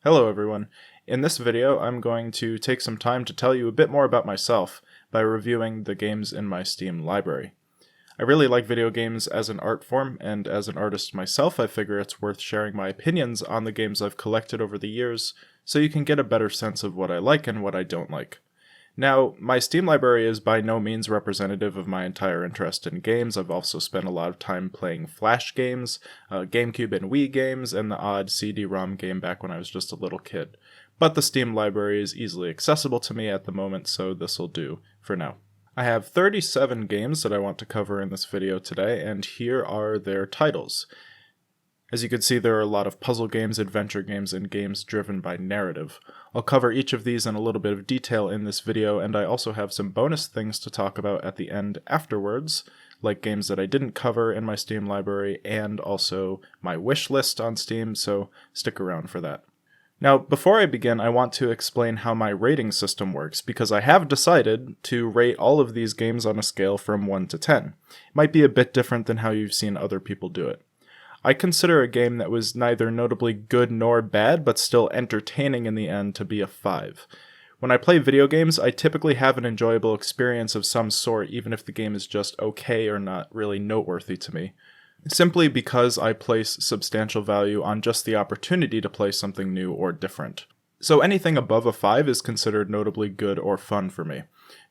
Hello everyone. In this video, I'm going to take some time to tell you a bit more about myself by reviewing the games in my Steam library. I really like video games as an art form, and as an artist myself, I figure it's worth sharing my opinions on the games I've collected over the years, so you can get a better sense of what I like and what I don't like. Now, my Steam library is by no means representative of my entire interest in games. I've also spent a lot of time playing Flash games, GameCube and Wii games, and the odd CD-ROM game back when I was just a little kid. But the Steam library is easily accessible to me at the moment, so this'll do for now. I have 37 games that I want to cover in this video today, and here are their titles. As you can see, there are a lot of puzzle games, adventure games, and games driven by narrative. I'll cover each of these in a little bit of detail in this video, and I also have some bonus things to talk about at the end afterwards, like games that I didn't cover in my Steam library, and also my wish list on Steam, so stick around for that. Now, before I begin, I want to explain how my rating system works, because I have decided to rate all of these games on a scale from 1 to 10. It might be a bit different than how you've seen other people do it. I consider a game that was neither notably good nor bad, but still entertaining in the end, to be a 5. When I play video games, I typically have an enjoyable experience of some sort, even if the game is just okay or not really noteworthy to me, simply because I place substantial value on just the opportunity to play something new or different. So anything above a 5 is considered notably good or fun for me.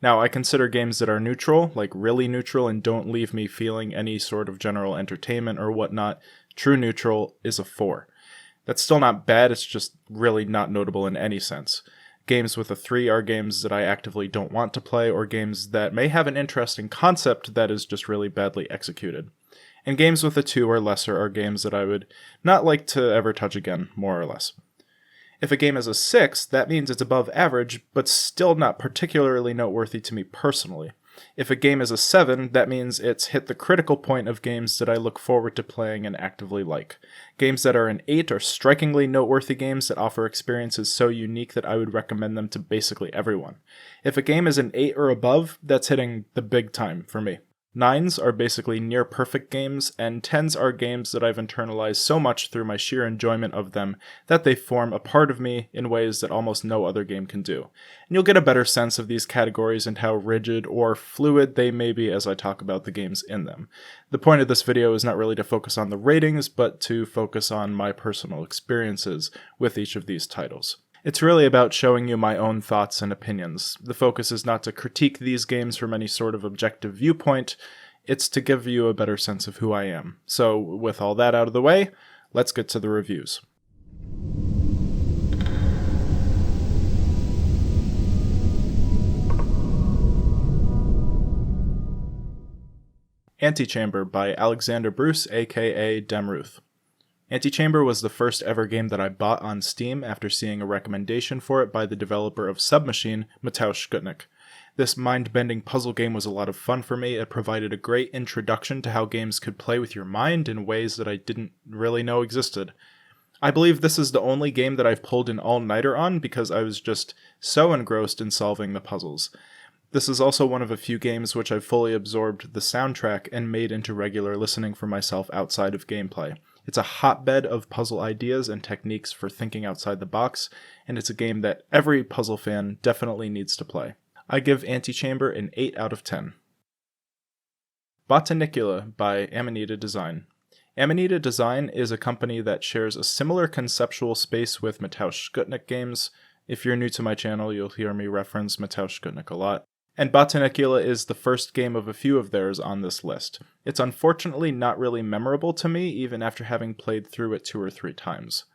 Now, I consider games that are neutral, like really neutral, and don't leave me feeling any sort of general entertainment or whatnot. True neutral is a 4. That's still not bad, it's just really not notable in any sense. Games with a 3 are games that I actively don't want to play, or games that may have an interesting concept that is just really badly executed. And games with a 2 or lesser are games that I would not like to ever touch again, more or less. If a game is a 6, that means it's above average, but still not particularly noteworthy to me personally. If a game is a 7, that means it's hit the critical point of games that I look forward to playing and actively like. Games that are an 8 are strikingly noteworthy games that offer experiences so unique that I would recommend them to basically everyone. If a game is an 8 or above, that's hitting the big time for me. 9s are basically near-perfect games, and 10s are games that I've internalized so much through my sheer enjoyment of them that they form a part of me in ways that almost no other game can do. And you'll get a better sense of these categories and how rigid or fluid they may be as I talk about the games in them. The point of this video is not really to focus on the ratings, but to focus on my personal experiences with each of these titles. It's really about showing you my own thoughts and opinions. The focus is not to critique these games from any sort of objective viewpoint, it's to give you a better sense of who I am. So, with all that out of the way, let's get to the reviews. Antichamber by Alexander Bruce, aka Demruth. Antichamber was the first ever game that I bought on Steam after seeing a recommendation for it by the developer of Submachine, Mateusz Skutnik. This mind-bending puzzle game was a lot of fun for me. It provided a great introduction to how games could play with your mind in ways that I didn't really know existed. I believe this is the only game that I've pulled an all-nighter on because I was just so engrossed in solving the puzzles. This is also one of a few games which I've fully absorbed the soundtrack and made into regular listening for myself outside of gameplay. It's a hotbed of puzzle ideas and techniques for thinking outside the box, and it's a game that every puzzle fan definitely needs to play. I give Antichamber an 8 out of 10. Botanicula by Amanita Design. Amanita Design is a company that shares a similar conceptual space with Mateusz Skutnik games. If you're new to my channel, you'll hear me reference Mateusz Skutnik a lot. And Botanicula is the first game of a few of theirs on this list. It's unfortunately not really memorable to me, even after having played through it 2 or 3 times.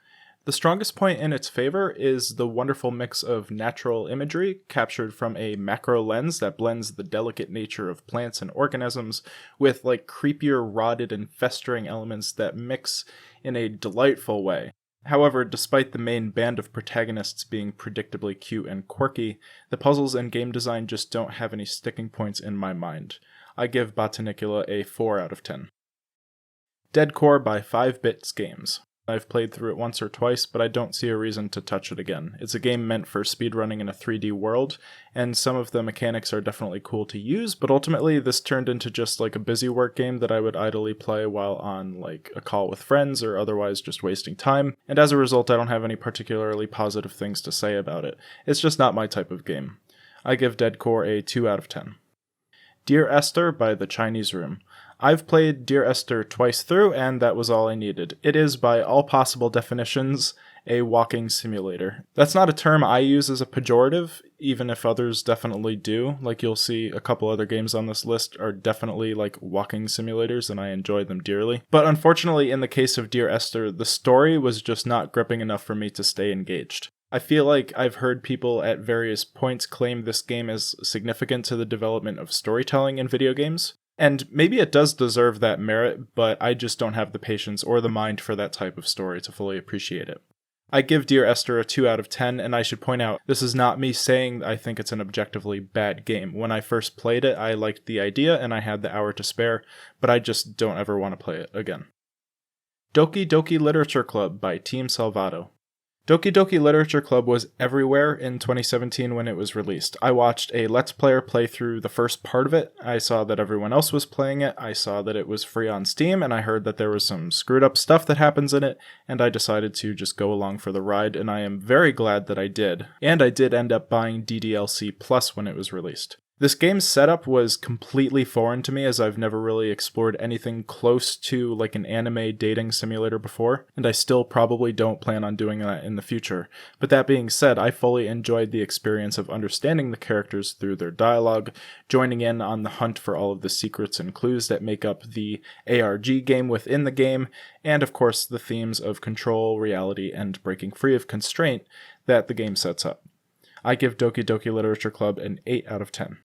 The strongest point in its favor is the wonderful mix of natural imagery captured from a macro lens that blends the delicate nature of plants and organisms with creepier, rotted, and festering elements that mix in a delightful way. However, despite the main band of protagonists being predictably cute and quirky, the puzzles and game design just don't have any sticking points in my mind. I give Botanicula a 4 out of 10. DeadCore by 5 Bits Games. I've played through it once or twice, but I don't see a reason to touch it again. It's a game meant for speedrunning in a 3D world, and some of the mechanics are definitely cool to use, but ultimately this turned into just like a busy work game that I would idly play while on like a call with friends or otherwise just wasting time, and as a result I don't have any particularly positive things to say about it. It's just not my type of game. I give DeadCore a 2 out of 10. Dear Esther by The Chinese Room. I've played Dear Esther twice through, and that was all I needed. It is, by all possible definitions, a walking simulator. That's not a term I use as a pejorative, even if others definitely do. Like, you'll see a couple other games on this list are definitely like walking simulators, and I enjoy them dearly. But unfortunately, in the case of Dear Esther, the story was just not gripping enough for me to stay engaged. I feel like I've heard people at various points claim this game is significant to the development of storytelling in video games. And maybe it does deserve that merit, but I just don't have the patience or the mind for that type of story to fully appreciate it. I give Dear Esther a 2 out of 10, and I should point out, this is not me saying I think it's an objectively bad game. When I first played it, I liked the idea and I had the hour to spare, but I just don't ever want to play it again. Doki Doki Literature Club by Team Salvato. Doki Doki Literature Club was everywhere in 2017 when it was released. I watched a Let's Player play through the first part of it. I saw that everyone else was playing it. I saw that it was free on Steam, and I heard that there was some screwed up stuff that happens in it, and I decided to just go along for the ride, and I am very glad that I did. And I did end up buying DDLC Plus when it was released. This game's setup was completely foreign to me, as I've never really explored anything close to like an anime dating simulator before, and I still probably don't plan on doing that in the future. But that being said, I fully enjoyed the experience of understanding the characters through their dialogue, joining in on the hunt for all of the secrets and clues that make up the ARG game within the game, and of course the themes of control, reality, and breaking free of constraint that the game sets up. I give Doki Doki Literature Club an 8 out of 10.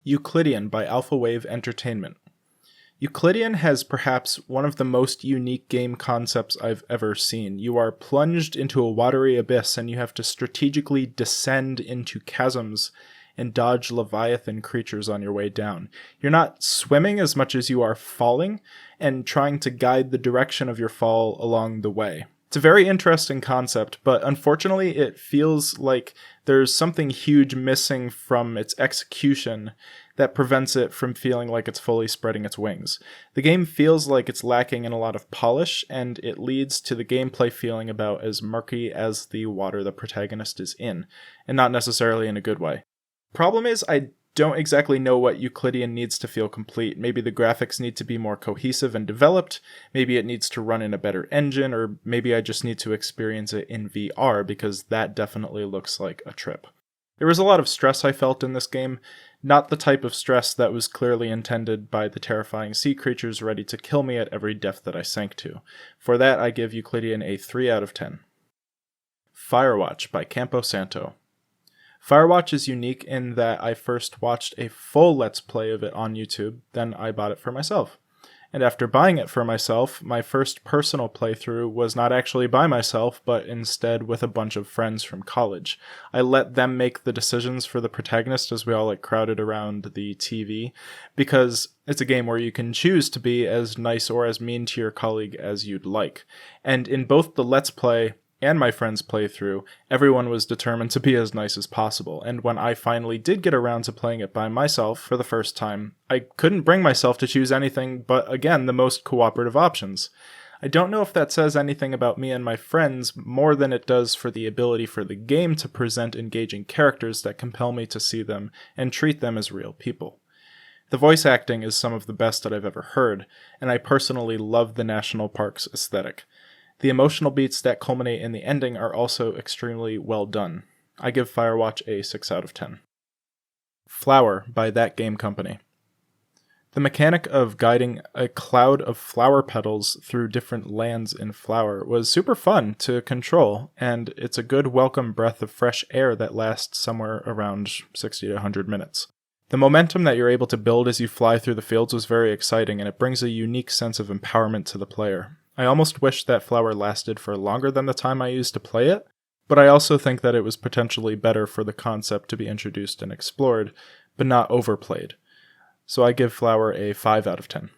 Euclidean by Alpha Wave Entertainment. Euclidean has perhaps one of the most unique game concepts I've ever seen. You are plunged into a watery abyss and you have to strategically descend into chasms and dodge Leviathan creatures on your way down. You're not swimming as much as you are falling and trying to guide the direction of your fall along the way. It's a very interesting concept, but unfortunately it feels like there's something huge missing from its execution that prevents it from feeling like it's fully spreading its wings. The game feels like it's lacking in a lot of polish, and it leads to the gameplay feeling about as murky as the water the protagonist is in, and not necessarily in a good way. Problem is, I don't exactly know what Euclidean needs to feel complete. Maybe the graphics need to be more cohesive and developed, maybe it needs to run in a better engine, or maybe I just need to experience it in VR, because that definitely looks like a trip. There was a lot of stress I felt in this game, not the type of stress that was clearly intended by the terrifying sea creatures ready to kill me at every depth that I sank to. For that, I give Euclidean a 3 out of 10. Firewatch by Campo Santo. Firewatch is unique in that I first watched a full Let's Play of it on YouTube, then I bought it for myself. And after buying it for myself, my first personal playthrough was not actually by myself, but instead with a bunch of friends from college. I let them make the decisions for the protagonist as we all crowded around the TV, because it's a game where you can choose to be as nice or as mean to your colleague as you'd like. And in both the Let's Play and my friend's playthrough, everyone was determined to be as nice as possible, and when I finally did get around to playing it by myself for the first time, I couldn't bring myself to choose anything but, again, the most cooperative options. I don't know if that says anything about me and my friends more than it does for the ability for the game to present engaging characters that compel me to see them and treat them as real people. The voice acting is some of the best that I've ever heard, and I personally love the national parks aesthetic. The emotional beats that culminate in the ending are also extremely well done. I give Firewatch a 6 out of 10. Flower by That Game Company. The mechanic of guiding a cloud of flower petals through different lands in Flower was super fun to control, and it's a good welcome breath of fresh air that lasts somewhere around 60 to 100 minutes. The momentum that you're able to build as you fly through the fields was very exciting, and it brings a unique sense of empowerment to the player. I almost wish that Flower lasted for longer than the time I used to play it, but I also think that it was potentially better for the concept to be introduced and explored, but not overplayed. So I give Flower a 5 out of 10.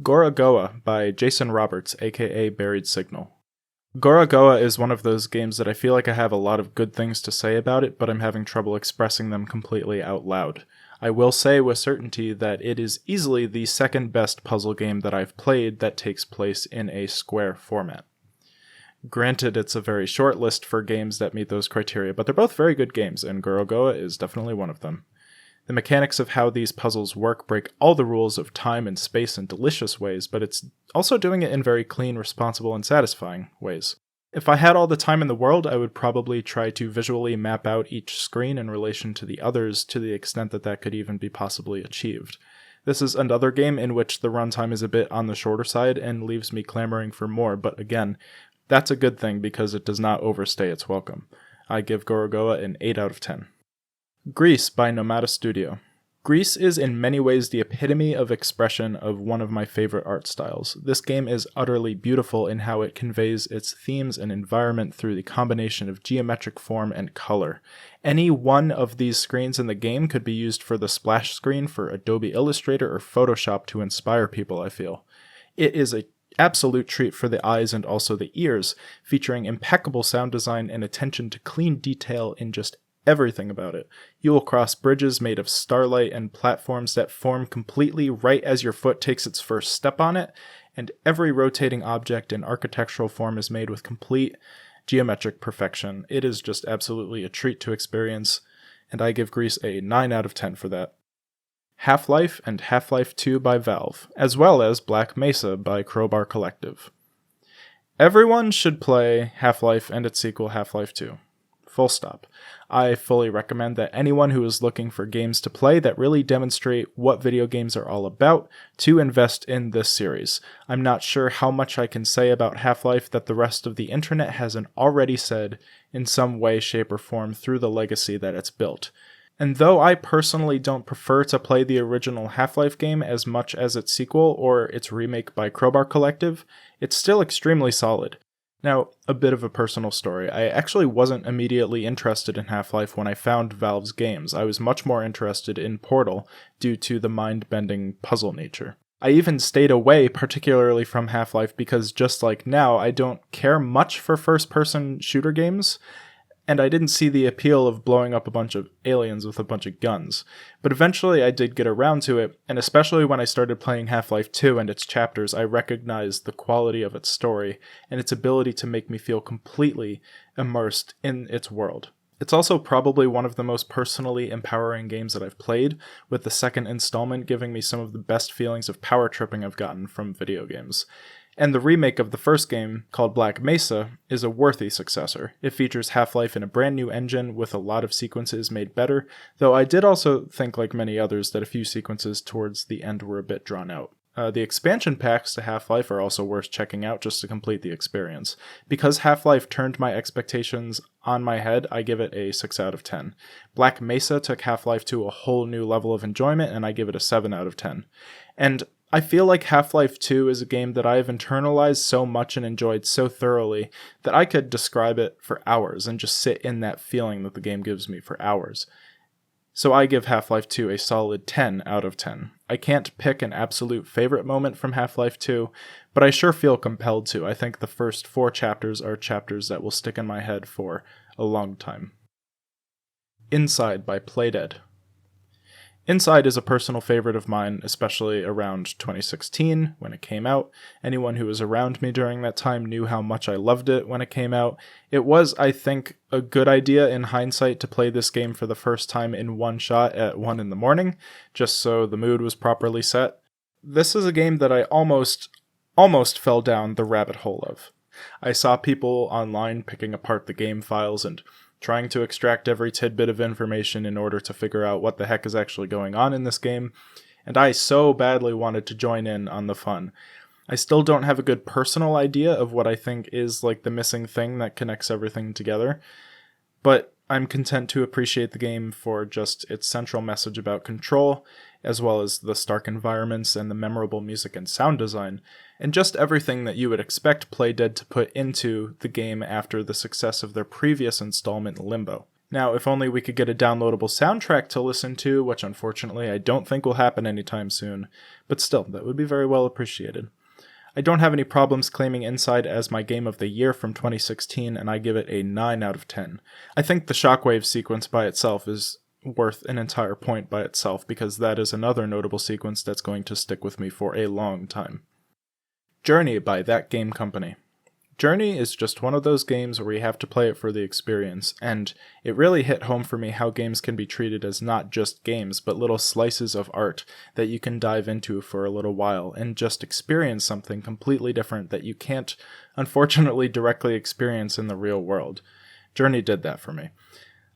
Gorogoa by Jason Roberts, aka Buried Signal. Gorogoa is one of those games that I feel like I have a lot of good things to say about it, but I'm having trouble expressing them completely out loud. I will say with certainty that it is easily the second best puzzle game that I've played that takes place in a square format. Granted, it's a very short list for games that meet those criteria, but they're both very good games, and Gorogoa is definitely one of them. The mechanics of how these puzzles work break all the rules of time and space in delicious ways, but it's also doing it in very clean, responsible, and satisfying ways. If I had all the time in the world, I would probably try to visually map out each screen in relation to the others to the extent that that could even be possibly achieved. This is another game in which the runtime is a bit on the shorter side and leaves me clamoring for more, but again, that's a good thing because it does not overstay its welcome. I give Gorogoa an 8 out of 10. GRIS by Nomada Studio. GRIS is in many ways the epitome of expression of one of my favorite art styles. This game is utterly beautiful in how it conveys its themes and environment through the combination of geometric form and color. Any one of these screens in the game could be used for the splash screen for Adobe Illustrator or Photoshop to inspire people, I feel. It is an absolute treat for the eyes and also the ears, featuring impeccable sound design and attention to clean detail in just everything about it. You will cross bridges made of starlight and platforms that form completely right as your foot takes its first step on it, and every rotating object and architectural form is made with complete geometric perfection. It is just absolutely a treat to experience, and I give GRIS a 9 out of 10 for that. Half-Life and Half-Life 2 by Valve, as well as Black Mesa by Crowbar Collective. Everyone should play Half-Life and its sequel Half-Life 2. Full stop. I fully recommend that anyone who is looking for games to play that really demonstrate what video games are all about to invest in this series. I'm not sure how much I can say about Half-Life that the rest of the internet hasn't already said in some way, shape, or form through the legacy that it's built. And though I personally don't prefer to play the original Half-Life game as much as its sequel or its remake by Crowbar Collective, it's still extremely solid. Now, a bit of a personal story. I actually wasn't immediately interested in Half-Life when I found Valve's games. I was much more interested in Portal due to the mind-bending puzzle nature. I even stayed away particularly from Half-Life because just like now, I don't care much for first-person shooter games, and I didn't see the appeal of blowing up a bunch of aliens with a bunch of guns. But eventually I did get around to it, and especially when I started playing Half-Life 2 and its chapters, I recognized the quality of its story and its ability to make me feel completely immersed in its world. It's also probably one of the most personally empowering games that I've played, with the second installment giving me some of the best feelings of power tripping I've gotten from video games. And the remake of the first game, called Black Mesa, is a worthy successor. It features Half-Life in a brand new engine with a lot of sequences made better, though I did also think, like many others, that a few sequences towards the end were a bit drawn out. The expansion packs to Half-Life are also worth checking out just to complete the experience. Because Half-Life turned my expectations on my head, I give it a 6 out of 10. Black Mesa took Half-Life to a whole new level of enjoyment, and I give it a 7 out of 10. And I feel like Half-Life 2 is a game that I have internalized so much and enjoyed so thoroughly that I could describe it for hours and just sit in that feeling that the game gives me for hours. So I give Half-Life 2 a solid 10 out of 10. I can't pick an absolute favorite moment from Half-Life 2, but I sure feel compelled to. I think the first 4 chapters are chapters that will stick in my head for a long time. Inside by Playdead. Inside is a personal favorite of mine, especially around 2016 when it came out. Anyone who was around me during that time knew how much I loved it when it came out. It was, I think, a good idea in hindsight to play this game for the first time in one shot at 1 in the morning, just so the mood was properly set. This is a game that I almost fell down the rabbit hole of. I saw people online picking apart the game files and trying to extract every tidbit of information in order to figure out what the heck is actually going on in this game, and I so badly wanted to join in on the fun. I still don't have a good personal idea of what I think is like the missing thing that connects everything together, but I'm content to appreciate the game for just its central message about control, as well as the stark environments and the memorable music and sound design, and just everything that you would expect Playdead to put into the game after the success of their previous installment, LIMBO. Now, if only we could get a downloadable soundtrack to listen to, which unfortunately I don't think will happen anytime soon, but still, that would be very well appreciated. I don't have any problems claiming Inside as my game of the year from 2016, and I give it a 9 out of 10. I think the Shockwave sequence by itself is worth an entire point by itself, because that is another notable sequence that's going to stick with me for a long time. Journey by That Game Company. Journey is just one of those games where you have to play it for the experience, and it really hit home for me how games can be treated as not just games, but little slices of art that you can dive into for a little while and just experience something completely different that you can't, unfortunately, directly experience in the real world. Journey did that for me.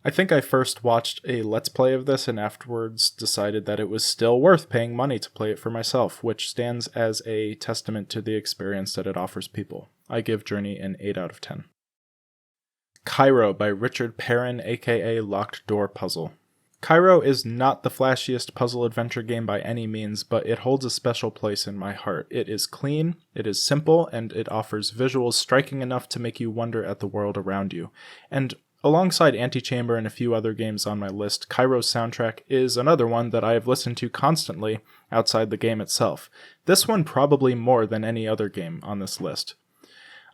I think I first watched a Let's Play of this and afterwards decided that it was still worth paying money to play it for myself, which stands as a testament to the experience that it offers people. I give Journey an 8 out of 10. Kairo by Richard Perrin, aka Locked Door Puzzle. Kairo is not the flashiest puzzle adventure game by any means, but it holds a special place in my heart. It is clean, it is simple, and it offers visuals striking enough to make you wonder at the world around you. And alongside Antichamber and a few other games on my list, Kairo's soundtrack is another one that I have listened to constantly outside the game itself. This one probably more than any other game on this list.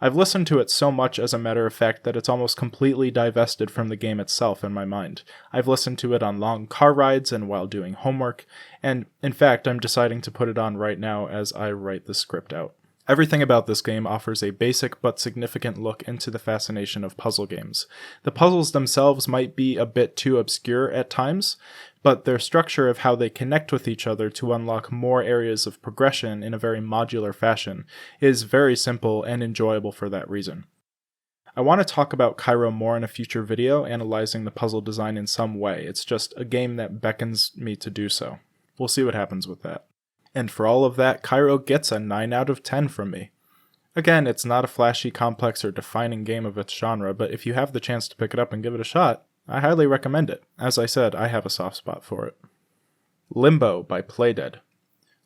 I've listened to it so much, as a matter of fact, that it's almost completely divested from the game itself in my mind. I've listened to it on long car rides and while doing homework, and in fact I'm deciding to put it on right now as I write the script out. Everything about this game offers a basic but significant look into the fascination of puzzle games. The puzzles themselves might be a bit too obscure at times, but their structure of how they connect with each other to unlock more areas of progression in a very modular fashion is very simple and enjoyable for that reason. I want to talk about Kairo more in a future video, analyzing the puzzle design in some way. It's just a game that beckons me to do so. We'll see what happens with that. And for all of that, Kairo gets a 9 out of 10 from me. Again, it's not a flashy, complex, or defining game of its genre, but if you have the chance to pick it up and give it a shot, I highly recommend it. As I said, I have a soft spot for it. Limbo by Playdead.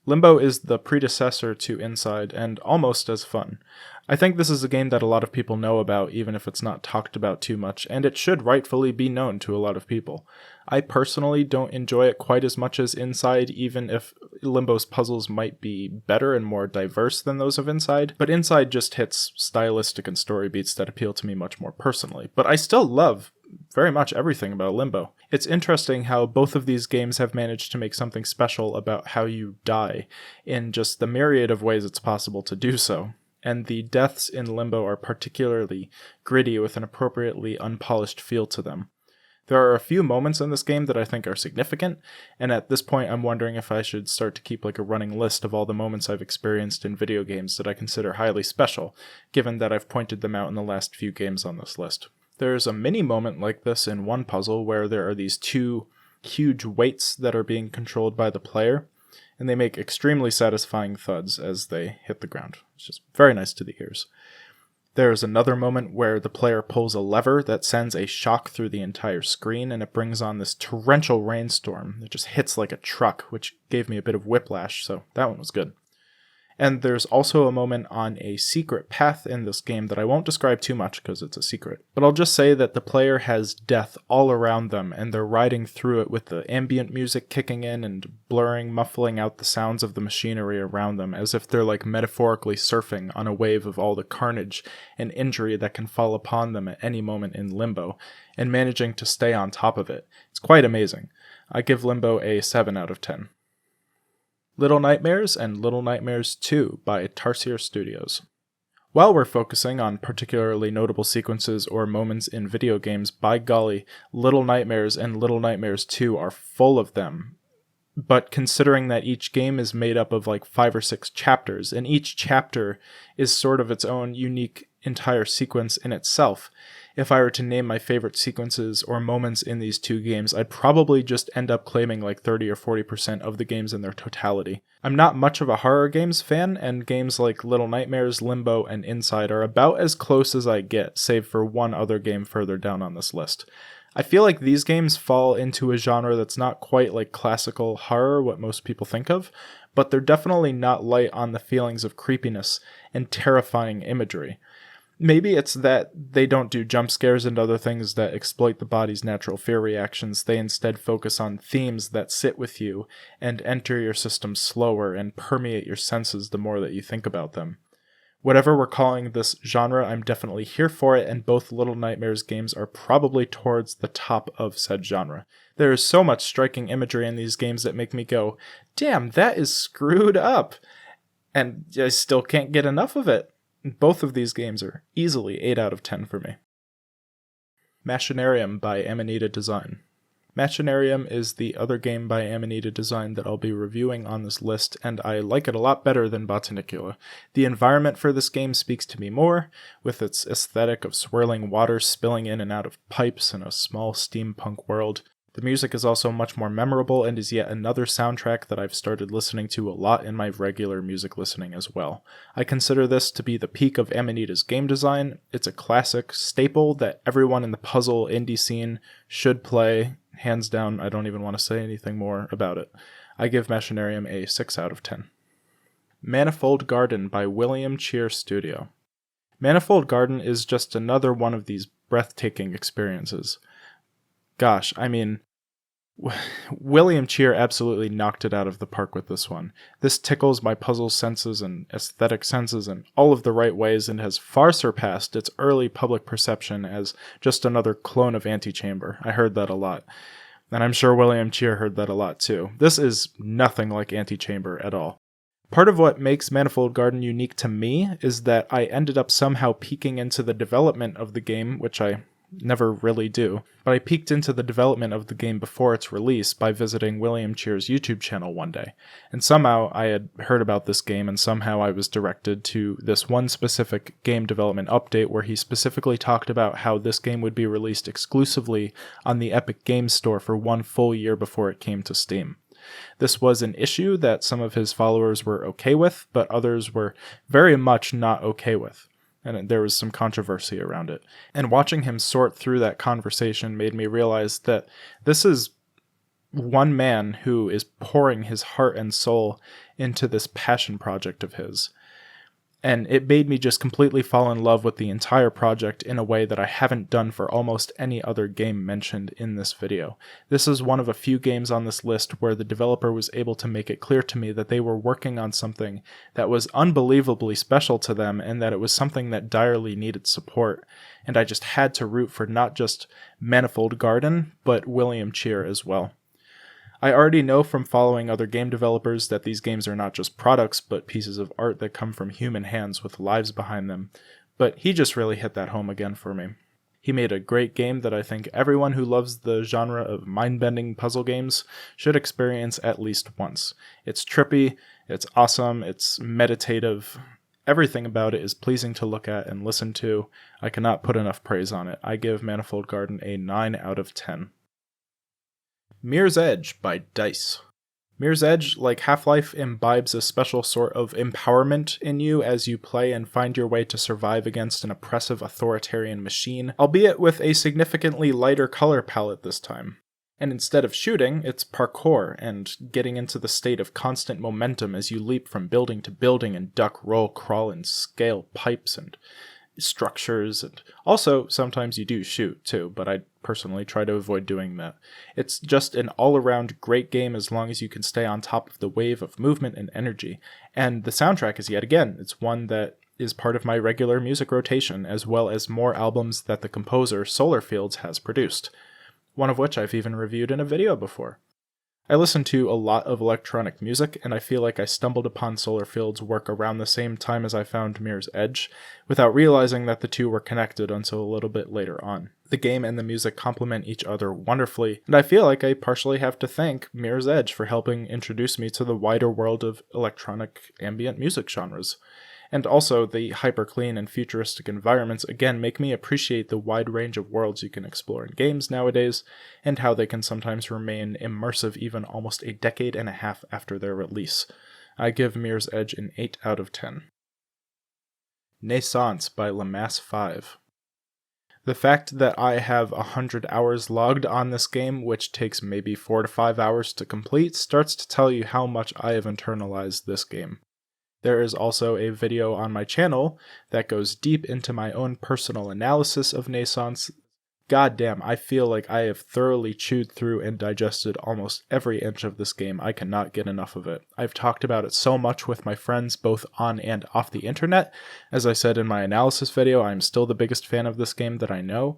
Limbo is the predecessor to Inside, and almost as fun. I think this is a game that a lot of people know about, even if it's not talked about too much, and it should rightfully be known to a lot of people. I personally don't enjoy it quite as much as Inside, even if Limbo's puzzles might be better and more diverse than those of Inside, but Inside just hits stylistic and story beats that appeal to me much more personally. But I still love very much everything about Limbo. It's interesting how both of these games have managed to make something special about how you die, in just the myriad of ways it's possible to do so. And the deaths in Limbo are particularly gritty with an appropriately unpolished feel to them. There are a few moments in this game that I think are significant, and at this point I'm wondering if I should start to keep like a running list of all the moments I've experienced in video games that I consider highly special, given that I've pointed them out in the last few games on this list. There's a mini moment like this in one puzzle where there are these two huge weights that are being controlled by the player, and they make extremely satisfying thuds as they hit the ground. It's just very nice to the ears. There's another moment where the player pulls a lever that sends a shock through the entire screen, and it brings on this torrential rainstorm that just hits like a truck, which gave me a bit of whiplash, so that one was good. And there's also a moment on a secret path in this game that I won't describe too much because it's a secret. But I'll just say that the player has death all around them, and they're riding through it with the ambient music kicking in and blurring, muffling out the sounds of the machinery around them, as if they're like metaphorically surfing on a wave of all the carnage and injury that can fall upon them at any moment in Limbo, and managing to stay on top of it. It's quite amazing. I give Limbo a 7 out of 10. Little Nightmares and Little Nightmares 2 by Tarsier Studios. While we're focusing on particularly notable sequences or moments in video games, by golly, Little Nightmares and Little Nightmares 2 are full of them. But considering that each game is made up of like 5 or 6 chapters, and each chapter is sort of its own unique entire sequence in itself, if I were to name my favorite sequences or moments in these two games, I'd probably just end up claiming like 30 or 40% of the games in their totality. I'm not much of a horror games fan, and games like Little Nightmares, Limbo, and Inside are about as close as I get, save for one other game further down on this list. I feel like these games fall into a genre that's not quite like classical horror, what most people think of, but they're definitely not light on the feelings of creepiness and terrifying imagery. Maybe it's that they don't do jump scares and other things that exploit the body's natural fear reactions. They instead focus on themes that sit with you and enter your system slower and permeate your senses the more that you think about them. Whatever we're calling this genre, I'm definitely here for it, and both Little Nightmares games are probably towards the top of said genre. There is so much striking imagery in these games that make me go, damn, that is screwed up! And I still can't get enough of it. Both of these games are easily 8 out of 10 for me. Machinarium by Amanita Design. Machinarium is the other game by Amanita Design that I'll be reviewing on this list, and I like it a lot better than Botanicula. The environment for this game speaks to me more, with its aesthetic of swirling water spilling in and out of pipes in a small steampunk world. The music is also much more memorable and is yet another soundtrack that I've started listening to a lot in my regular music listening as well. I consider this to be the peak of Amanita's game design. It's a classic staple that everyone in the puzzle indie scene should play. Hands down, I don't even want to say anything more about it. I give Machinarium a 6 out of 10. Manifold Garden by William Cheer Studio. Manifold Garden is just another one of these breathtaking experiences. Gosh, I mean, William Cheer absolutely knocked it out of the park with this one. This tickles my puzzle senses and aesthetic senses in all of the right ways and has far surpassed its early public perception as just another clone of Antichamber. I heard that a lot. And I'm sure William Cheer heard that a lot too. This is nothing like Antichamber at all. Part of what makes Manifold Garden unique to me is that I ended up somehow peeking into the development of the game, which I never really do, but I peeked into the development of the game before its release by visiting William Cheer's YouTube channel one day, and somehow I had heard about this game and somehow I was directed to this one specific game development update where he specifically talked about how this game would be released exclusively on the Epic Games Store for 1 full year before it came to Steam. This was an issue that some of his followers were okay with, but others were very much not okay with. And there was some controversy around it. And watching him sort through that conversation made me realize that this is one man who is pouring his heart and soul into this passion project of his. And it made me just completely fall in love with the entire project in a way that I haven't done for almost any other game mentioned in this video. This is one of a few games on this list where the developer was able to make it clear to me that they were working on something that was unbelievably special to them and that it was something that direly needed support. And I just had to root for not just Manifold Garden, but William Cheer as well. I already know from following other game developers that these games are not just products, but pieces of art that come from human hands with lives behind them, but he just really hit that home again for me. He made a great game that I think everyone who loves the genre of mind-bending puzzle games should experience at least once. It's trippy, it's awesome, it's meditative. Everything about it is pleasing to look at and listen to. I cannot put enough praise on it. I give Manifold Garden a 9 out of 10. Mirror's Edge by DICE. Mirror's Edge, like Half-Life, imbibes a special sort of empowerment in you as you play and find your way to survive against an oppressive authoritarian machine, albeit with a significantly lighter color palette this time. And instead of shooting, it's parkour and getting into the state of constant momentum as you leap from building to building and duck, roll, crawl, and scale pipes and structures, and also sometimes you do shoot too, but I personally try to avoid doing that. It's just an all-around great game as long as you can stay on top of the wave of movement and energy, and the soundtrack is yet again, it's one that is part of my regular music rotation, as well as more albums that the composer Solarfields has produced, one of which I've even reviewed in a video before. I listen to a lot of electronic music, and I feel like I stumbled upon Solarfields' work around the same time as I found Mirror's Edge, without realizing that the two were connected until a little bit later on. The game and the music complement each other wonderfully, and I feel like I partially have to thank Mirror's Edge for helping introduce me to the wider world of electronic ambient music genres. And also, the hyper-clean and futuristic environments again make me appreciate the wide range of worlds you can explore in games nowadays, and how they can sometimes remain immersive even almost a decade and a half after their release. I give Mirror's Edge an 8 out of 10. NaissanceE by Lamass5. The fact that I have 100 hours logged on this game, which takes maybe 4 to 5 hours to complete, starts to tell you how much I have internalized this game. There is also a video on my channel that goes deep into my own personal analysis of Naissance. Goddamn, I feel like I have thoroughly chewed through and digested almost every inch of this game. I cannot get enough of it. I've talked about it so much with my friends, both on and off the internet. As I said in my analysis video, I'm still the biggest fan of this game that I know.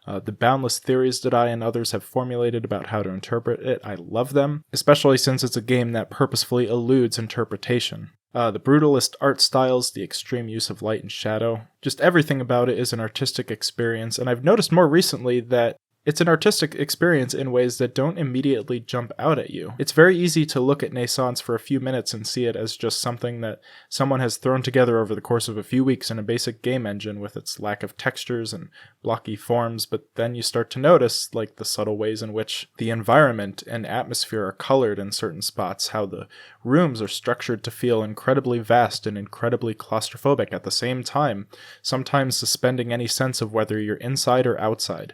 The boundless theories that I and others have formulated about how to interpret it, I love them, especially since it's a game that purposefully eludes interpretation. The brutalist art styles, the extreme use of light and shadow, just everything about it is an artistic experience, and I've noticed more recently that it's an artistic experience in ways that don't immediately jump out at you. It's very easy to look at Naissance for a few minutes and see it as just something that someone has thrown together over the course of a few weeks in a basic game engine with its lack of textures and blocky forms, but then you start to notice like the subtle ways in which the environment and atmosphere are colored in certain spots, how the rooms are structured to feel incredibly vast and incredibly claustrophobic at the same time, sometimes suspending any sense of whether you're inside or outside.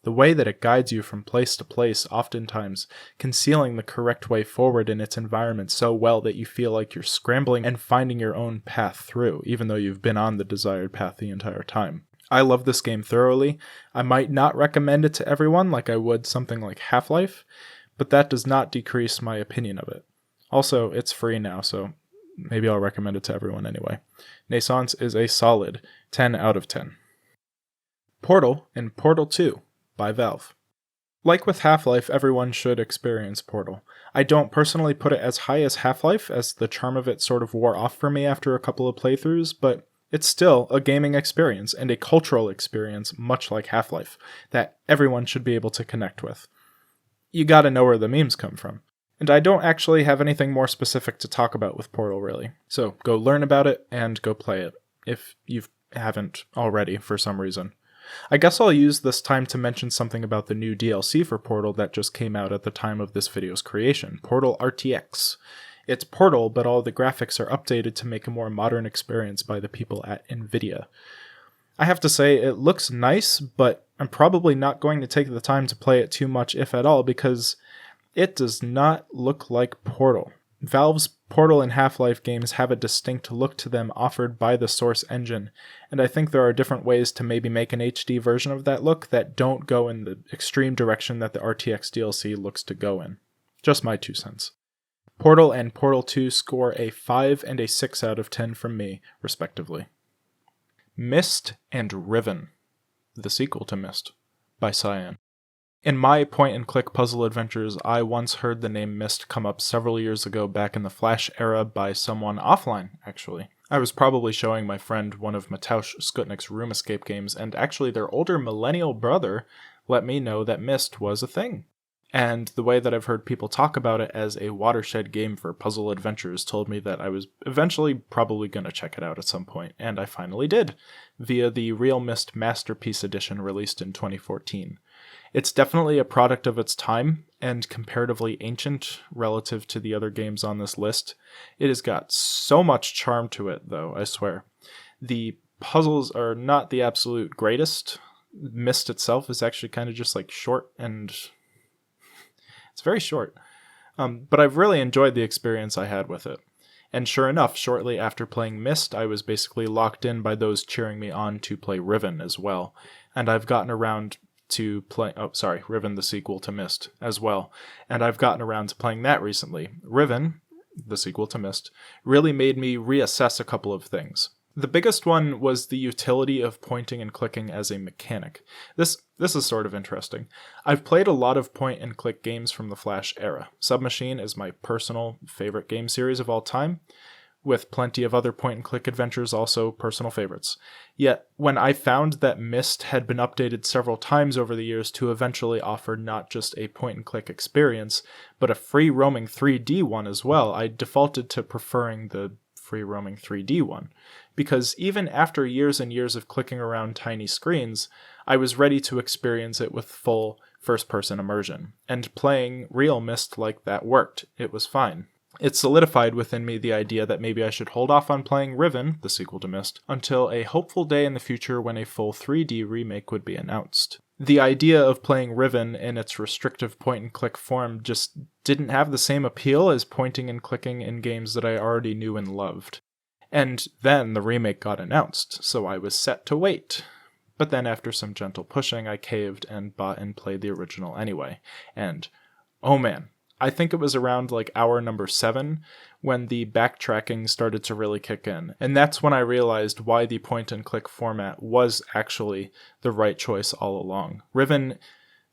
The way that it guides you from place to place, oftentimes concealing the correct way forward in its environment so well that you feel like you're scrambling and finding your own path through, even though you've been on the desired path the entire time. I love this game thoroughly. I might not recommend it to everyone like I would something like Half-Life, but that does not decrease my opinion of it. Also, it's free now, so maybe I'll recommend it to everyone anyway. Naissance is a solid 10 out of 10. Portal and Portal 2. By Valve. Like with Half-Life, everyone should experience Portal. I don't personally put it as high as Half-Life, as the charm of it sort of wore off for me after a couple of playthroughs, but it's still a gaming experience and a cultural experience much like Half-Life that everyone should be able to connect with. You gotta know where the memes come from. And I don't actually have anything more specific to talk about with Portal, really. So go learn about it and go play it, if you haven't already for some reason. I guess I'll use this time to mention something about the new DLC for Portal that just came out at the time of this video's creation, Portal RTX. It's Portal, but all the graphics are updated to make a more modern experience by the people at Nvidia. I have to say, it looks nice, but I'm probably not going to take the time to play it too much, if at all, because it does not look like Portal. Valve's Portal and Half-Life games have a distinct look to them offered by the Source engine, and I think there are different ways to maybe make an HD version of that look that don't go in the extreme direction that the RTX DLC looks to go in. Just my 2 cents. Portal and Portal 2 score a 5 and a 6 out of 10 from me, respectively. Myst and Riven, the sequel to Myst, by Cyan. In my point-and-click puzzle adventures, I once heard the name Myst come up several years ago back in the Flash era by someone offline, actually. I was probably showing my friend one of Mateusz Skutnik's room escape games, and actually their older millennial brother let me know that Myst was a thing. And the way that I've heard people talk about it as a watershed game for puzzle adventures told me that I was eventually probably going to check it out at some point, and I finally did, via the Real Myst Masterpiece Edition released in 2014. It's definitely a product of its time, and comparatively ancient relative to the other games on this list. It has got so much charm to it, though, I swear. The puzzles are not the absolute greatest. Myst itself is actually kind of just like short, and it's very short. But I've really enjoyed the experience I had with it. And sure enough, shortly after playing Myst, I was basically locked in by those cheering me on to play Riven as well. And I've gotten around to play, Riven, the sequel to Myst, as well. And I've gotten around to playing that recently. Riven, the sequel to Myst, really made me reassess a couple of things. The biggest one was the utility of pointing and clicking as a mechanic. This is sort of interesting. I've played a lot of point and click games from the Flash era. Submachine is my personal favorite game series of all time, with plenty of other point and click adventures also personal favorites. Yet, when I found that Myst had been updated several times over the years to eventually offer not just a point and click experience, but a free roaming 3D one as well, I defaulted to preferring the free roaming 3D one. Because even after years and years of clicking around tiny screens, I was ready to experience it with full first-person immersion. And playing real Myst like that worked. It was fine. It solidified within me the idea that maybe I should hold off on playing Riven, the sequel to Myst, until a hopeful day in the future when a full 3D remake would be announced. The idea of playing Riven in its restrictive point-and-click form just didn't have the same appeal as pointing and clicking in games that I already knew and loved. And then the remake got announced, so I was set to wait. But then after some gentle pushing, I caved and bought and played the original anyway. And, oh man, I think it was around like hour number 7 when the backtracking started to really kick in. And that's when I realized why the point-and-click format was actually the right choice all along. Riven,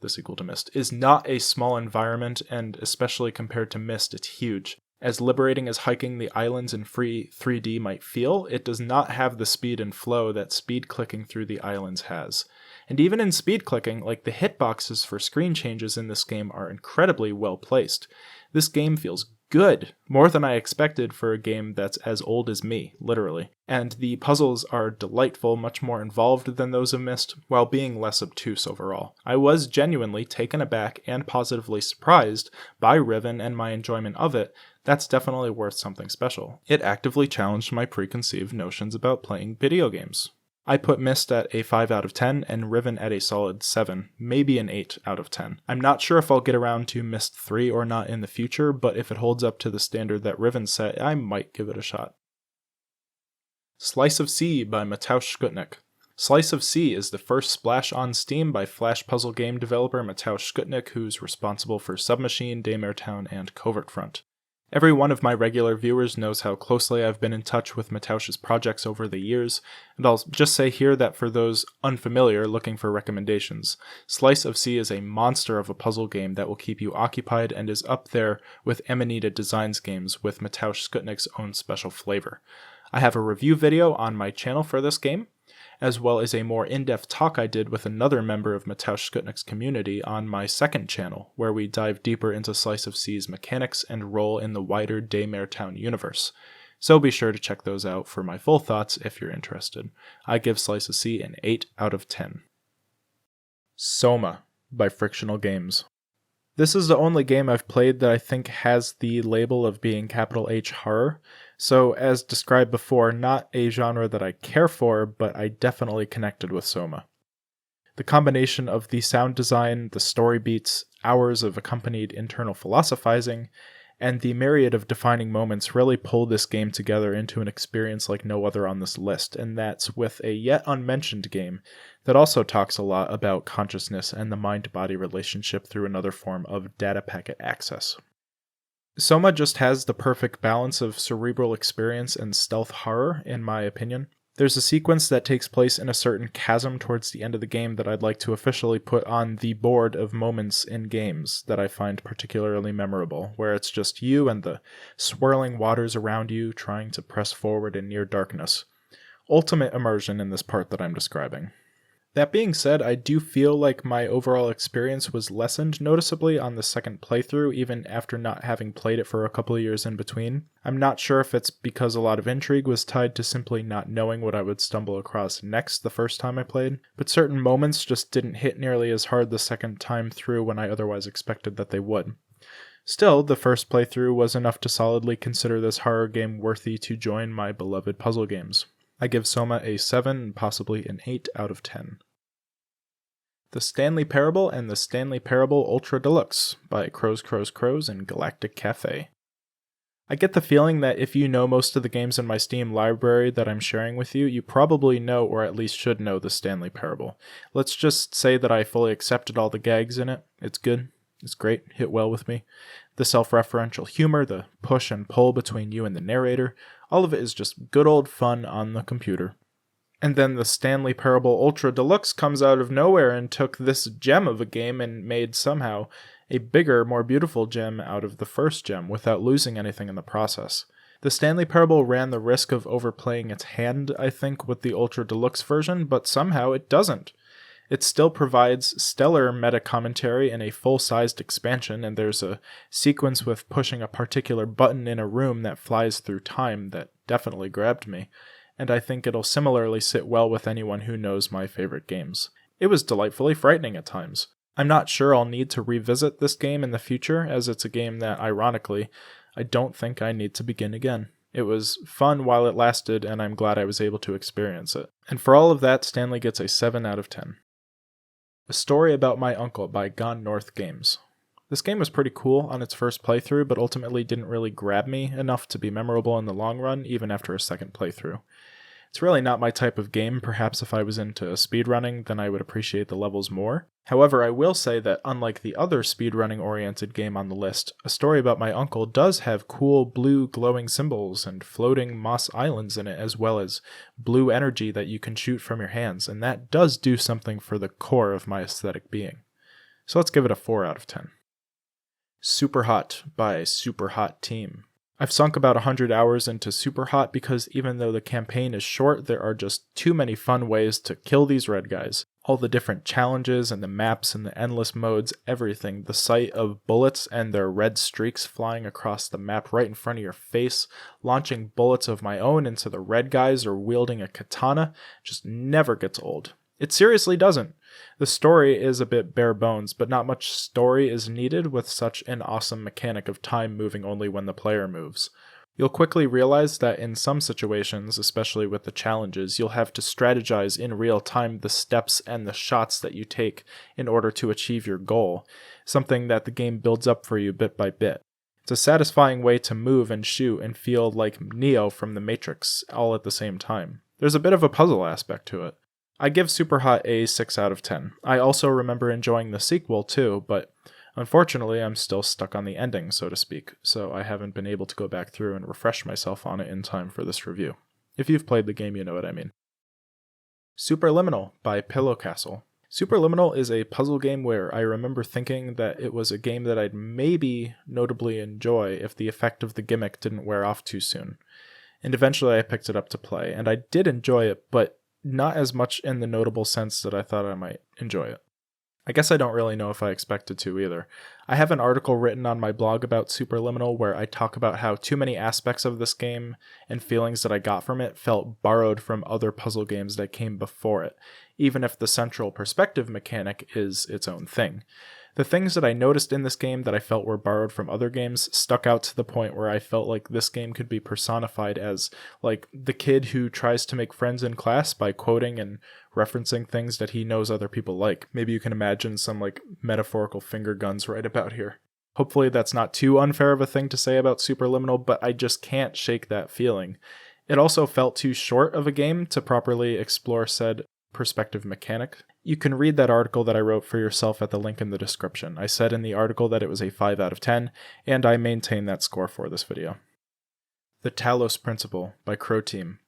the sequel to Myst, is not a small environment, and especially compared to Myst, it's huge. As liberating as hiking the islands in free 3D might feel, it does not have the speed and flow that speed clicking through the islands has. And even in speed clicking, like the hitboxes for screen changes in this game are incredibly well placed. This game feels good, more than I expected for a game that's as old as me, literally. And the puzzles are delightful, much more involved than those of Myst, while being less obtuse overall. I was genuinely taken aback and positively surprised by Riven and my enjoyment of it. That's definitely worth something special. It actively challenged my preconceived notions about playing video games. I put Myst at a 5 out of 10 and Riven at a solid 7, maybe an 8 out of 10. I'm not sure if I'll get around to Myst 3 or not in the future, but if it holds up to the standard that Riven set, I might give it a shot. Slice of Sea by Mateusz Skutnik. Slice of Sea is the first splash on Steam by Flash puzzle game developer Mateusz Skutnik, who's responsible for Submachine, Daymare Town, and Covert Front. Every one of my regular viewers knows how closely I've been in touch with Mateusz's projects over the years, and I'll just say here that for those unfamiliar looking for recommendations, Slice of Sea is a monster of a puzzle game that will keep you occupied and is up there with Amanita Designs games with Mateusz Skutnik's own special flavor. I have a review video on my channel for this game, as well as a more in-depth talk I did with another member of Mateusz Skutnik's community on my second channel, where we dive deeper into Slice of Sea's mechanics and role in the wider Daymare Town universe. So be sure to check those out for my full thoughts if you're interested. I give Slice of Sea an 8 out of 10. SOMA by Frictional Games. This is the only game I've played that I think has the label of being capital H horror, so as described before, not a genre that I care for, but I definitely connected with SOMA. The combination of the sound design, the story beats, hours of accompanied internal philosophizing, and the myriad of defining moments really pull this game together into an experience like no other on this list, and that's with a yet unmentioned game that also talks a lot about consciousness and the mind-body relationship through another form of data packet access. SOMA just has the perfect balance of cerebral experience and stealth horror, in my opinion. There's a sequence that takes place in a certain chasm towards the end of the game that I'd like to officially put on the board of moments in games that I find particularly memorable, where it's just you and the swirling waters around you trying to press forward in near darkness. Ultimate immersion in this part that I'm describing. That being said, I do feel like my overall experience was lessened noticeably on the second playthrough, even after not having played it for a couple of years in between. I'm not sure if it's because a lot of intrigue was tied to simply not knowing what I would stumble across next the first time I played, but certain moments just didn't hit nearly as hard the second time through when I otherwise expected that they would. Still, the first playthrough was enough to solidly consider this horror game worthy to join my beloved puzzle games. I give SOMA a 7, possibly an 8 out of 10. The Stanley Parable and the Stanley Parable Ultra Deluxe by Crows and Galactic Cafe. I get the feeling that if you know most of the games in my Steam library that I'm sharing with you, you probably know or at least should know the Stanley Parable. Let's just say that I fully accepted all the gags in it. It's good. It's great. Hit well with me. The self-referential humor, the push and pull between you and the narrator, all of it is just good old fun on the computer. And then the Stanley Parable Ultra Deluxe comes out of nowhere and took this gem of a game and made somehow a bigger, more beautiful gem out of the first gem without losing anything in the process. The Stanley Parable ran the risk of overplaying its hand, I think, with the Ultra Deluxe version, but somehow it doesn't. It still provides stellar meta-commentary in a full-sized expansion, and there's a sequence with pushing a particular button in a room that flies through time that definitely grabbed me, and I think it'll similarly sit well with anyone who knows my favorite games. It was delightfully frightening at times. I'm not sure I'll need to revisit this game in the future, as it's a game that, ironically, I don't think I need to begin again. It was fun while it lasted, and I'm glad I was able to experience it. And for all of that, Stanley gets a 7 out of 10. A Story About My Uncle by Gone North Games. This game was pretty cool on its first playthrough, but ultimately didn't really grab me enough to be memorable in the long run, even after a second playthrough. It's really not my type of game. Perhaps if I was into speedrunning, then I would appreciate the levels more. However, I will say that unlike the other speedrunning oriented game on the list, A Story About My Uncle does have cool blue glowing symbols and floating moss islands in it, as well as blue energy that you can shoot from your hands, and that does do something for the core of my aesthetic being. So let's give it a 4 out of 10. SUPERHOT by SUPERHOT Team. I've sunk about 100 hours into SUPERHOT because even though the campaign is short, there are just too many fun ways to kill these red guys. All the different challenges and the maps and the endless modes, everything. The sight of bullets and their red streaks flying across the map right in front of your face, launching bullets of my own into the red guys or wielding a katana, just never gets old. It seriously doesn't. The story is a bit bare bones, but not much story is needed with such an awesome mechanic of time moving only when the player moves. You'll quickly realize that in some situations, especially with the challenges, you'll have to strategize in real time the steps and the shots that you take in order to achieve your goal, something that the game builds up for you bit by bit. It's a satisfying way to move and shoot and feel like Neo from the Matrix all at the same time. There's a bit of a puzzle aspect to it. I give SUPERHOT a 6 out of 10. I also remember enjoying the sequel too, but unfortunately I'm still stuck on the ending, so to speak, so I haven't been able to go back through and refresh myself on it in time for this review. If you've played the game, you know what I mean. Superliminal by Pillow Castle. Superliminal is a puzzle game where I remember thinking that it was a game that I'd maybe notably enjoy if the effect of the gimmick didn't wear off too soon. And eventually I picked it up to play, and I did enjoy it, but not as much in the notable sense that I thought I might enjoy it. I guess I don't really know if I expected to either. I have an article written on my blog about Superliminal where I talk about how too many aspects of this game and feelings that I got from it felt borrowed from other puzzle games that came before it, even if the central perspective mechanic is its own thing. The things that I noticed in this game that I felt were borrowed from other games stuck out to the point where I felt like this game could be personified as, like, the kid who tries to make friends in class by quoting and referencing things that he knows other people like. Maybe you can imagine some, like, metaphorical finger guns right about here. Hopefully that's not too unfair of a thing to say about Superliminal, but I just can't shake that feeling. It also felt too short of a game to properly explore said perspective mechanic. You can read that article that I wrote for yourself at the link in the description. I said in the article that it was a 5 out of 10, and I maintain that score for this video. The Talos Principle by Crow Team.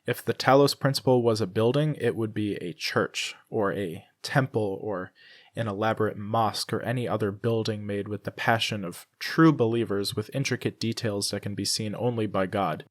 If the Talos Principle was a building, it would be a church, or a temple, or an elaborate mosque, or any other building made with the passion of true believers with intricate details that can be seen only by God.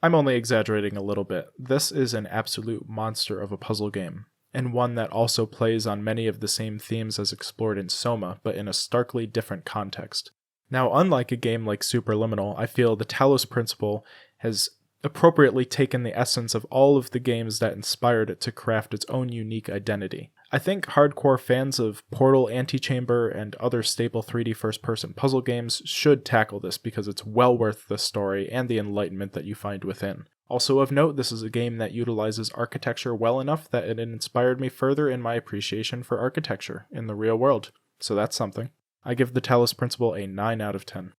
I'm only exaggerating a little bit. This is an absolute monster of a puzzle game, and one that also plays on many of the same themes as explored in SOMA, but in a starkly different context. Now, unlike a game like Superliminal, I feel the Talos Principle has appropriately taken the essence of all of the games that inspired it to craft its own unique identity. I think hardcore fans of Portal, Antichamber, and other staple 3D first-person puzzle games should tackle this because it's well worth the story and the enlightenment that you find within. Also of note, this is a game that utilizes architecture well enough that it inspired me further in my appreciation for architecture in the real world, so that's something. I give the Talos Principle a 9 out of 10.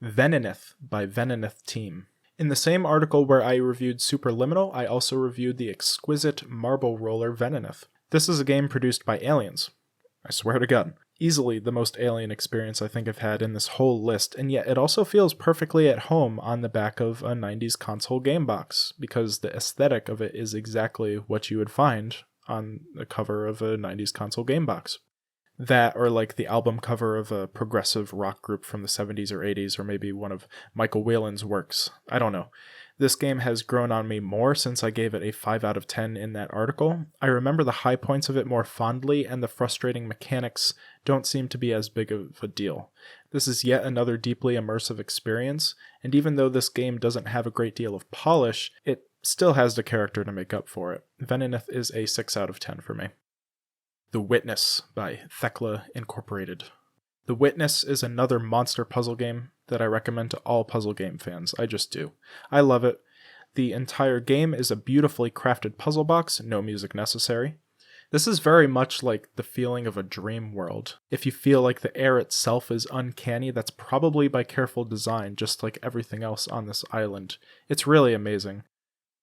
Venineth by Venineth Team. In the same article where I reviewed Superliminal, I also reviewed the exquisite marble roller Venineth. This is a game produced by aliens. I swear to God. Easily the most alien experience I think I've had in this whole list, and yet it also feels perfectly at home on the back of a 90s console game box, because the aesthetic of it is exactly what you would find on the cover of a 90s console game box. That, or like the album cover of a progressive rock group from the 70s or 80s, or maybe one of Michael Whelan's works. I don't know. This game has grown on me more since I gave it a 5 out of 10 in that article. I remember the high points of it more fondly, and the frustrating mechanics don't seem to be as big of a deal. This is yet another deeply immersive experience, and even though this game doesn't have a great deal of polish, it still has the character to make up for it. Venineth is a 6 out of 10 for me. The Witness by Thekla Incorporated. The Witness is another monster puzzle game that I recommend to all puzzle game fans. I just do. I love it. The entire game is a beautifully crafted puzzle box, no music necessary. This is very much like the feeling of a dream world. If you feel like the air itself is uncanny, that's probably by careful design, just like everything else on this island. It's really amazing.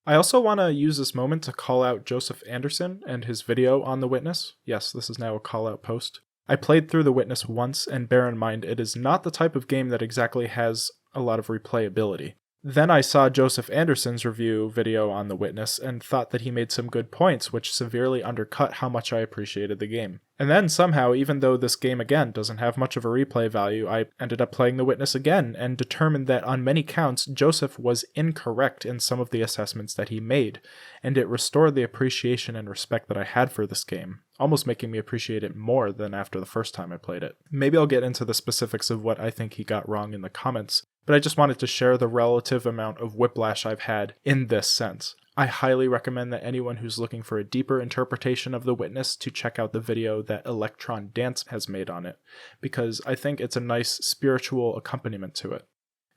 I also want to use this moment to call out Joseph Anderson and his video on The Witness. Yes, this is now a call out post. I played through The Witness once, and bear in mind, it is not the type of game that exactly has a lot of replayability. Then I saw Joseph Anderson's review video on The Witness and thought that he made some good points, which severely undercut how much I appreciated the game. And then somehow, even though this game again doesn't have much of a replay value, I ended up playing The Witness again and determined that on many counts, Joseph was incorrect in some of the assessments that he made, and it restored the appreciation and respect that I had for this game, almost making me appreciate it more than after the first time I played it. Maybe I'll get into the specifics of what I think he got wrong in the comments, but I just wanted to share the relative amount of whiplash I've had in this sense. I highly recommend that anyone who's looking for a deeper interpretation of The Witness to check out the video that Electron Dance has made on it, because I think it's a nice spiritual accompaniment to it.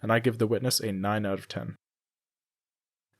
And I give The Witness a 9 out of 10.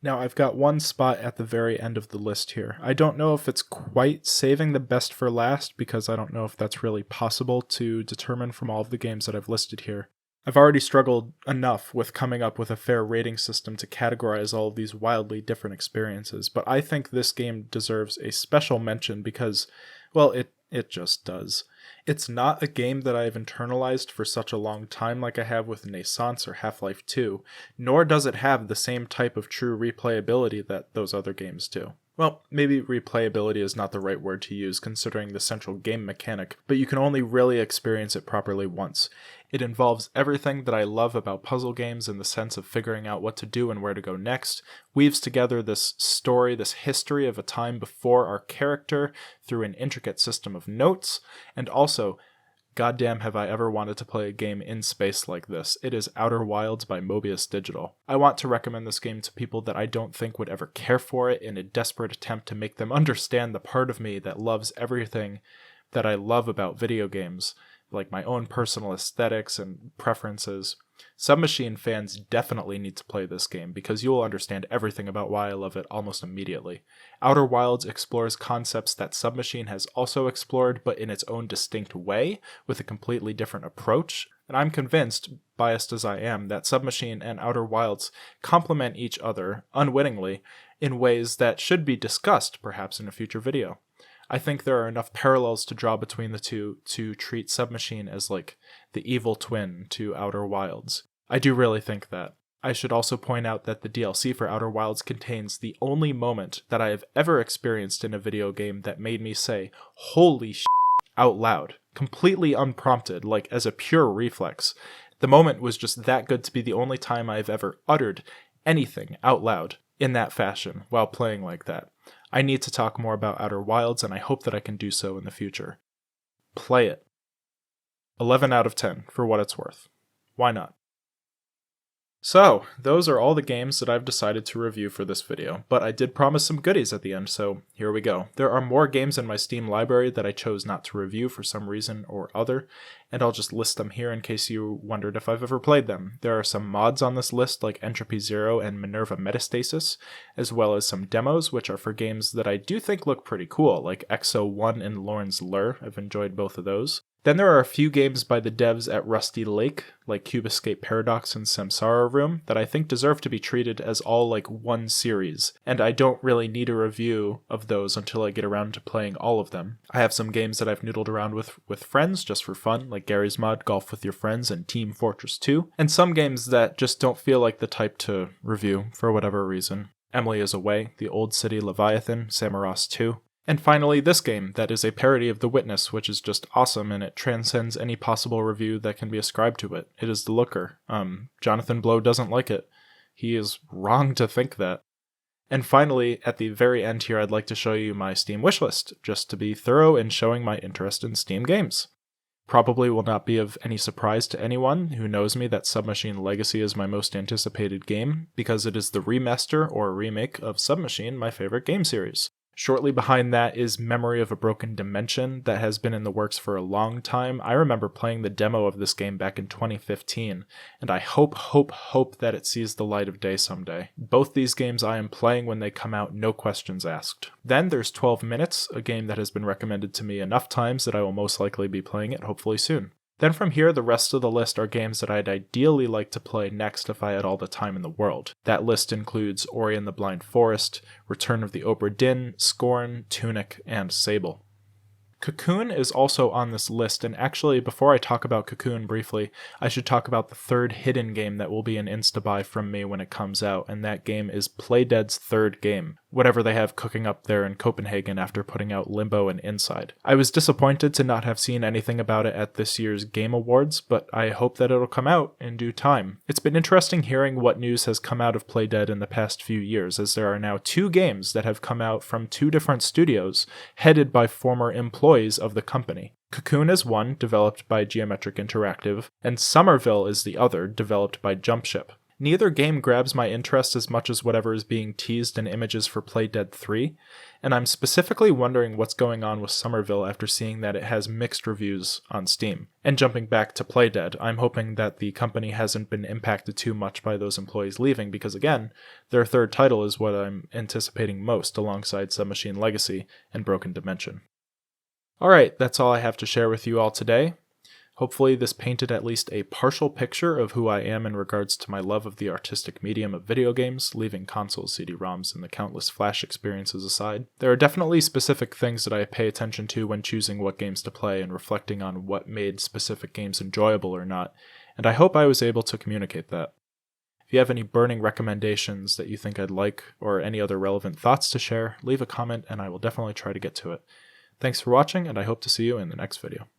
Now, I've got one spot at the very end of the list here. I don't know if it's quite saving the best for last, because I don't know if that's really possible to determine from all of the games that I've listed here. I've already struggled enough with coming up with a fair rating system to categorize all of these wildly different experiences, but I think this game deserves a special mention because, well, it just does. It's not a game that I've internalized for such a long time like I have with Naissance or Half-Life 2, nor does it have the same type of true replayability that those other games do. Well, maybe replayability is not the right word to use considering the central game mechanic, but you can only really experience it properly once. It involves everything that I love about puzzle games in the sense of figuring out what to do and where to go next, weaves together this story, this history of a time before our character through an intricate system of notes, and also, goddamn have I ever wanted to play a game in space like this. It is Outer Wilds by Mobius Digital. I want to recommend this game to people that I don't think would ever care for it in a desperate attempt to make them understand the part of me that loves everything that I love about video games, like my own personal aesthetics and preferences. Submachine fans definitely need to play this game because you will understand everything about why I love it almost immediately. Outer Wilds explores concepts that Submachine has also explored, but in its own distinct way, with a completely different approach. And I'm convinced, biased as I am, that Submachine and Outer Wilds complement each other, unwittingly, in ways that should be discussed, perhaps in a future video. I think there are enough parallels to draw between the two to treat Submachine as like the evil twin to Outer Wilds. I do really think that. I should also point out that the DLC for Outer Wilds contains the only moment that I have ever experienced in a video game that made me say, "Holy shit," out loud, completely unprompted, like as a pure reflex. The moment was just that good to be the only time I've ever uttered anything out loud in that fashion while playing like that. I need to talk more about Outer Wilds, and I hope that I can do so in the future. Play it. 11 out of 10, for what it's worth. Why not? So, those are all the games that I've decided to review for this video, but I did promise some goodies at the end, so here we go. There are more games in my Steam library that I chose not to review for some reason or other, and I'll just list them here in case you wondered if I've ever played them. There are some mods on this list like Entropy Zero and Minerva Metastasis, as well as some demos, which are for games that I do think look pretty cool, like Exo 1 and Lorne's Lure. I've enjoyed both of those. Then there are a few games by the devs at Rusty Lake, like Cube Escape Paradox and Samsara Room, that I think deserve to be treated as all like one series, and I don't really need a review of those until I get around to playing all of them. I have some games that I've noodled around with friends just for fun, like Gary's Mod, Golf with Your Friends, and Team Fortress 2, and some games that just don't feel like the type to review for whatever reason. Emily is Away, The Old City Leviathan, Samaras 2. And finally, this game that is a parody of The Witness, which is just awesome, and it transcends any possible review that can be ascribed to it. It is The Looker. Jonathan Blow doesn't like it. He is wrong to think that. And finally, at the very end here, I'd like to show you my Steam wishlist, just to be thorough in showing my interest in Steam games. Probably will not be of any surprise to anyone who knows me that Submachine Legacy is my most anticipated game, because it is the remaster or remake of Submachine, my favorite game series. Shortly behind that is Memory of a Broken Dimension that has been in the works for a long time. I remember playing the demo of this game back in 2015, and I hope that it sees the light of day someday. Both these games I am playing when they come out, no questions asked. Then there's 12 Minutes, a game that has been recommended to me enough times that I will most likely be playing it hopefully soon. Then from here, the rest of the list are games that I'd ideally like to play next if I had all the time in the world. That list includes Ori and the Blind Forest, Return of the Obra Dinn, Scorn, Tunic, and Sable. Cocoon is also on this list, and actually, before I talk about Cocoon briefly, I should talk about the third hidden game that will be an insta-buy from me when it comes out, and that game is Playdead's third game, whatever they have cooking up there in Copenhagen after putting out Limbo and Inside. I was disappointed to not have seen anything about it at this year's Game Awards, but I hope that it'll come out in due time. It's been interesting hearing what news has come out of Playdead in the past few years, as there are now 2 games that have come out from 2 different studios, headed by former employees of the company. Cocoon is one, developed by Geometric Interactive, and Somerville is the other, developed by Jumpship. Neither game grabs my interest as much as whatever is being teased in images for Playdead 3, and I'm specifically wondering what's going on with Somerville after seeing that it has mixed reviews on Steam. And jumping back to Playdead, I'm hoping that the company hasn't been impacted too much by those employees leaving, because again, their third title is what I'm anticipating most alongside Submachine Legacy and Broken Dimension. Alright, that's all I have to share with you all today. Hopefully this painted at least a partial picture of who I am in regards to my love of the artistic medium of video games, leaving consoles, CD-ROMs, and the countless Flash experiences aside. There are definitely specific things that I pay attention to when choosing what games to play and reflecting on what made specific games enjoyable or not, and I hope I was able to communicate that. If you have any burning recommendations that you think I'd like, or any other relevant thoughts to share, leave a comment and I will definitely try to get to it. Thanks for watching, and I hope to see you in the next video.